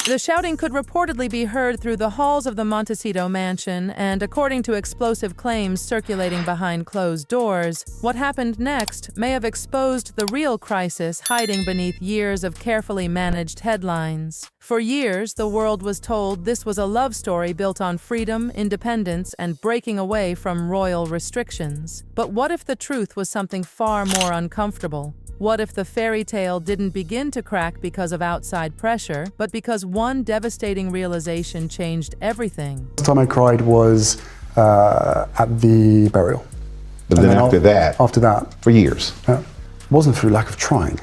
The shouting could reportedly be heard through the halls of the Montecito mansion, and according to explosive claims circulating behind closed doors, what happened next may have exposed the real crisis hiding beneath years of carefully managed headlines. For years, the world was told this was a love story built on freedom, independence, and breaking away from royal restrictions. But what if the truth was something far more uncomfortable? What if the fairy tale didn't begin to crack because of outside pressure, but because one devastating realization changed everything? The time I cried was at the burial. But then after that? After that. For years? It wasn't through lack of trying.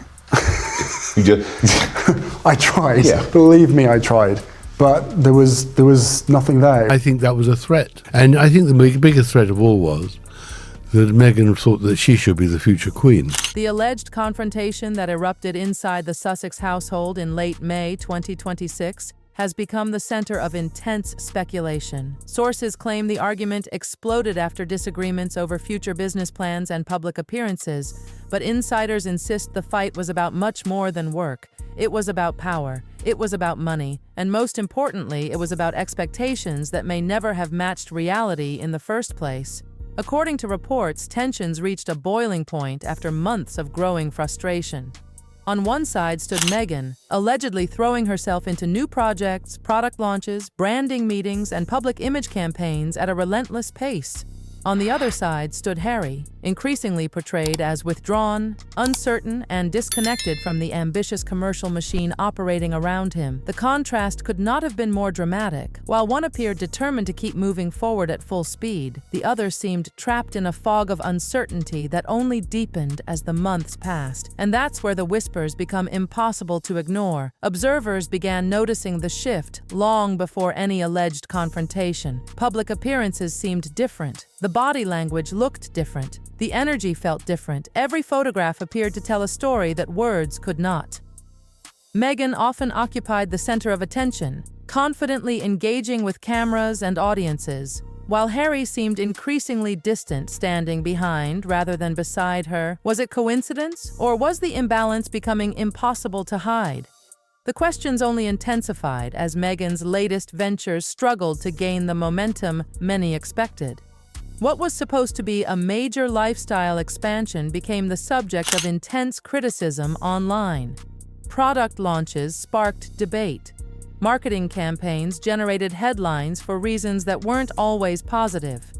You just... I tried. Yeah. Believe me, I tried. But there was nothing there. I think that was a threat. And I think the biggest threat of all was that Meghan thought that she should be the future queen. The alleged confrontation that erupted inside the Sussex household in late May 2026 has become the center of intense speculation. Sources claim the argument exploded after disagreements over future business plans and public appearances, but insiders insist the fight was about much more than work. It was about power, it was about money, and most importantly, it was about expectations that may never have matched reality in the first place. According to reports, tensions reached a boiling point after months of growing frustration. On one side stood Meghan, allegedly throwing herself into new projects, product launches, branding meetings, and public image campaigns at a relentless pace. On the other side stood Harry, increasingly portrayed as withdrawn, uncertain, and disconnected from the ambitious commercial machine operating around him. The contrast could not have been more dramatic. While one appeared determined to keep moving forward at full speed, the other seemed trapped in a fog of uncertainty that only deepened as the months passed. And that's where the whispers become impossible to ignore. Observers began noticing the shift long before any alleged confrontation. Public appearances seemed different. The body language looked different. The energy felt different. Every photograph appeared to tell a story that words could not. Meghan often occupied the center of attention, confidently engaging with cameras and audiences, while Harry seemed increasingly distant, standing behind rather than beside her. Was it coincidence, or was the imbalance becoming impossible to hide? The questions only intensified as Meghan's latest ventures struggled to gain the momentum many expected. What was supposed to be a major lifestyle expansion became the subject of intense criticism online. Product launches sparked debate. Marketing campaigns generated headlines for reasons that weren't always positive.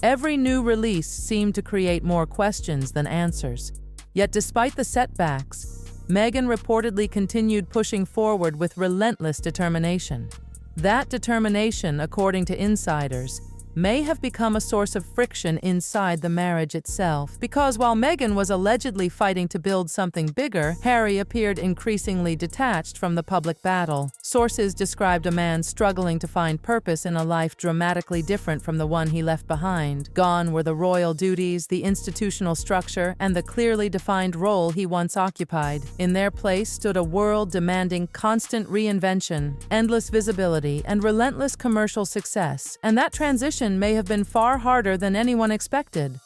Every new release seemed to create more questions than answers. Yet despite the setbacks, Meghan reportedly continued pushing forward with relentless determination. That determination, according to insiders, may have become a source of friction inside the marriage itself, because while Meghan was allegedly fighting to build something bigger, Harry appeared increasingly detached from the public battle. Sources described a man struggling to find purpose in a life dramatically different from the one he left behind. Gone were the royal duties, the institutional structure, and the clearly defined role he once occupied. In their place stood a world demanding constant reinvention, endless visibility, and relentless commercial success, and that transition may have been far harder than anyone expected.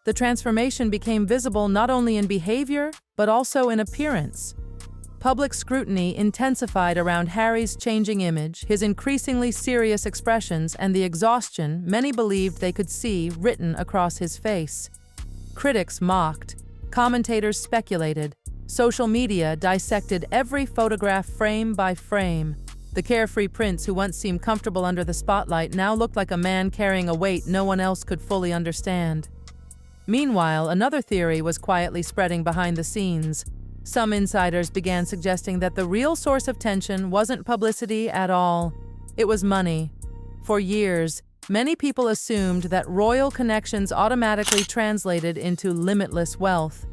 The transformation became visible not only in behavior, but also in appearance. Public scrutiny intensified around Harry's changing image, his increasingly serious expressions, and the exhaustion many believed they could see written across his face. Critics mocked, commentators speculated, social media dissected every photograph frame by frame. The carefree prince who once seemed comfortable under the spotlight now looked like a man carrying a weight no one else could fully understand. Meanwhile, another theory was quietly spreading behind the scenes. Some insiders began suggesting that the real source of tension wasn't publicity at all. It was money. For years, many people assumed that royal connections automatically translated into limitless wealth.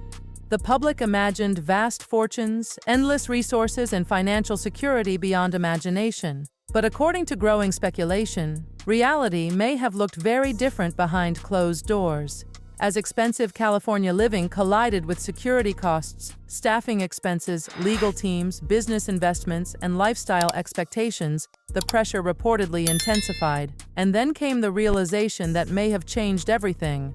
The public imagined vast fortunes, endless resources, and financial security beyond imagination. But according to growing speculation, reality may have looked very different behind closed doors. As expensive California living collided with security costs, staffing expenses, legal teams, business investments, and lifestyle expectations, the pressure reportedly intensified. And then came the realization that may have changed everything.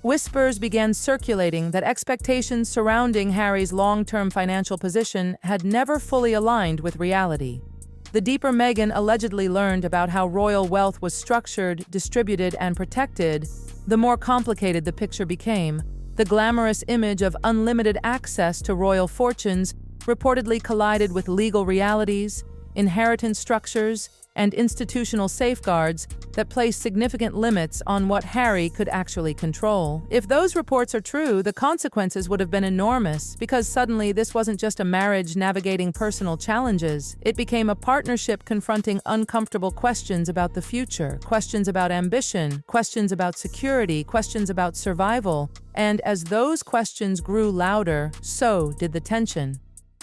Whispers began circulating that expectations surrounding Harry's long-term financial position had never fully aligned with reality. The deeper Meghan allegedly learned about how royal wealth was structured, distributed, and protected, the more complicated the picture became. The glamorous image of unlimited access to royal fortunes reportedly collided with legal realities, inheritance structures, and institutional safeguards that placed significant limits on what Harry could actually control. If those reports are true, the consequences would have been enormous, because suddenly this wasn't just a marriage navigating personal challenges. It became a partnership confronting uncomfortable questions about the future, questions about ambition, questions about security, questions about survival. And as those questions grew louder, so did the tension.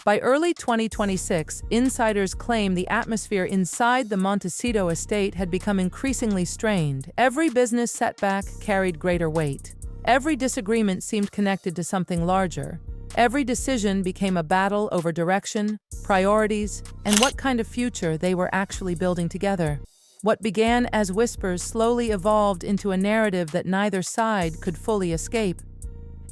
By early 2026, insiders claim the atmosphere inside the Montecito estate had become increasingly strained. Every business setback carried greater weight. Every disagreement seemed connected to something larger. Every decision became a battle over direction, priorities, and what kind of future they were actually building together. What began as whispers slowly evolved into a narrative that neither side could fully escape.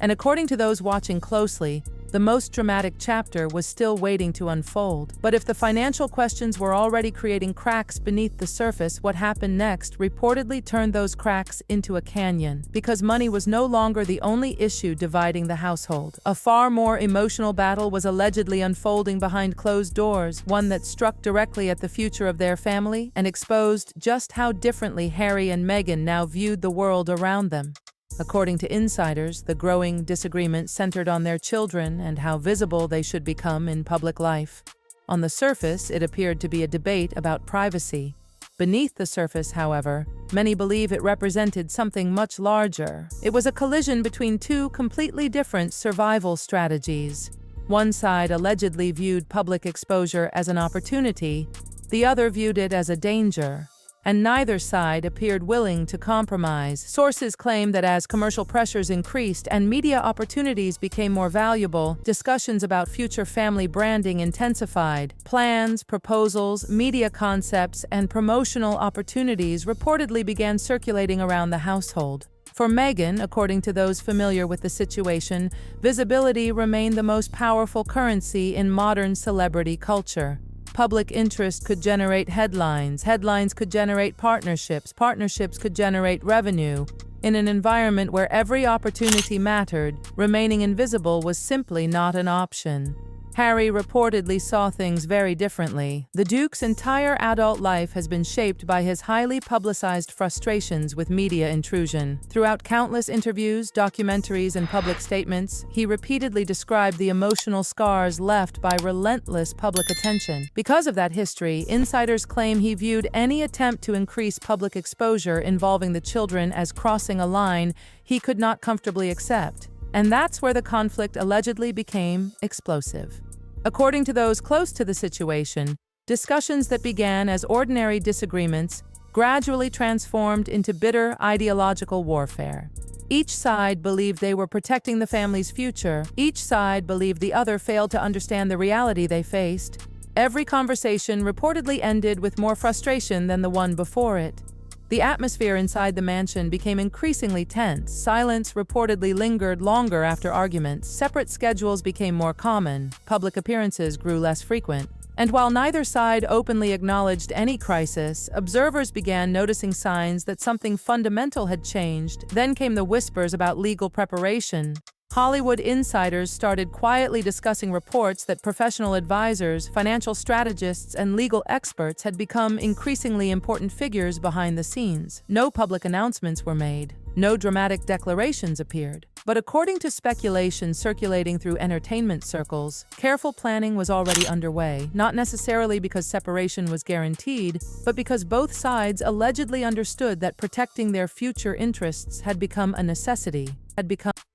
And according to those watching closely, the most dramatic chapter was still waiting to unfold. But if the financial questions were already creating cracks beneath the surface, what happened next reportedly turned those cracks into a canyon. Because money was no longer the only issue dividing the household. A far more emotional battle was allegedly unfolding behind closed doors, one that struck directly at the future of their family and exposed just how differently Harry and Meghan now viewed the world around them. According to insiders, the growing disagreement centered on their children and how visible they should become in public life. On the surface, it appeared to be a debate about privacy. Beneath the surface, however, many believe it represented something much larger. It was a collision between two completely different survival strategies. One side allegedly viewed public exposure as an opportunity, the other viewed it as a danger. And neither side appeared willing to compromise. Sources claim that as commercial pressures increased and media opportunities became more valuable, discussions about future family branding intensified. Plans, proposals, media concepts, and promotional opportunities reportedly began circulating around the household. For Meghan, according to those familiar with the situation, visibility remained the most powerful currency in modern celebrity culture. Public interest could generate headlines, headlines could generate partnerships, partnerships could generate revenue. In an environment where every opportunity mattered, remaining invisible was simply not an option. Harry reportedly saw things very differently. The Duke's entire adult life has been shaped by his highly publicized frustrations with media intrusion. Throughout countless interviews, documentaries, and public statements, he repeatedly described the emotional scars left by relentless public attention. Because of that history, insiders claim he viewed any attempt to increase public exposure involving the children as crossing a line he could not comfortably accept. And that's where the conflict allegedly became explosive. According to those close to the situation, discussions that began as ordinary disagreements gradually transformed into bitter ideological warfare. Each side believed they were protecting the family's future. Each side believed the other failed to understand the reality they faced. Every conversation reportedly ended with more frustration than the one before it. The atmosphere inside the mansion became increasingly tense. Silence reportedly lingered longer after arguments. Separate schedules became more common. Public appearances grew less frequent. And while neither side openly acknowledged any crisis, observers began noticing signs that something fundamental had changed. Then came the whispers about legal preparation. Hollywood insiders started quietly discussing reports that professional advisors, financial strategists, and legal experts had become increasingly important figures behind the scenes. No public announcements were made. No dramatic declarations appeared. But according to speculation circulating through entertainment circles, careful planning was already underway, not necessarily because separation was guaranteed, but because both sides allegedly understood that protecting their future interests had become a necessity.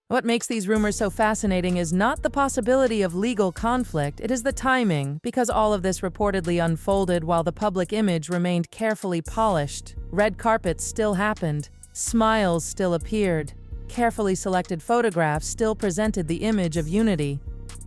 What makes these rumors so fascinating is not the possibility of legal conflict, it is the timing, because all of this reportedly unfolded while the public image remained carefully polished. Red carpets still happened. Smiles still appeared. Carefully selected photographs still presented the image of unity.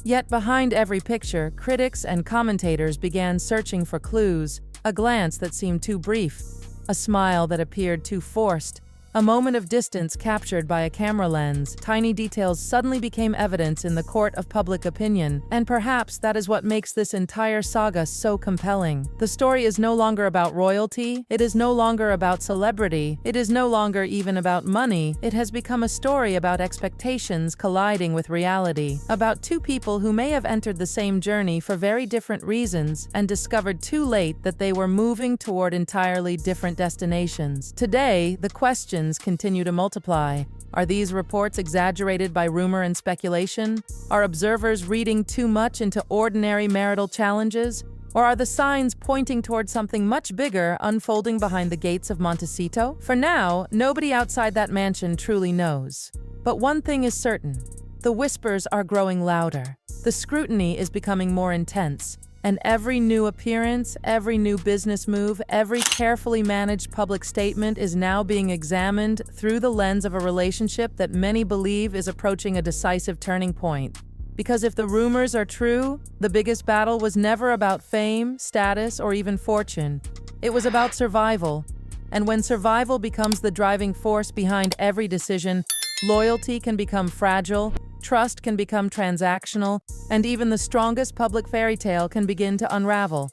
Yet behind every picture, critics and commentators began searching for clues, a glance that seemed too brief, a smile that appeared too forced, A moment of distance captured by a camera lens, tiny details suddenly became evidence in the court of public opinion, and perhaps that is what makes this entire saga so compelling. The story is no longer about royalty, it is no longer about celebrity, it is no longer even about money, it has become a story about expectations colliding with reality, about two people who may have entered the same journey for very different reasons and discovered too late that they were moving toward entirely different destinations. Today, the questions continue to multiply. Are these reports exaggerated by rumor and speculation? Are observers reading too much into ordinary marital challenges? Or are the signs pointing toward something much bigger unfolding behind the gates of Montecito? For now, nobody outside that mansion truly knows. But one thing is certain: the whispers are growing louder. The scrutiny is becoming more intense. And every new appearance, every new business move, every carefully managed public statement is now being examined through the lens of a relationship that many believe is approaching a decisive turning point. Because if the rumors are true, the biggest battle was never about fame, status, or even fortune. It was about survival. And when survival becomes the driving force behind every decision, loyalty can become fragile, trust can become transactional, and even the strongest public fairy tale can begin to unravel.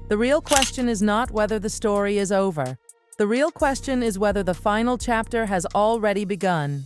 The real question is not whether the story is over. The real question is whether the final chapter has already begun.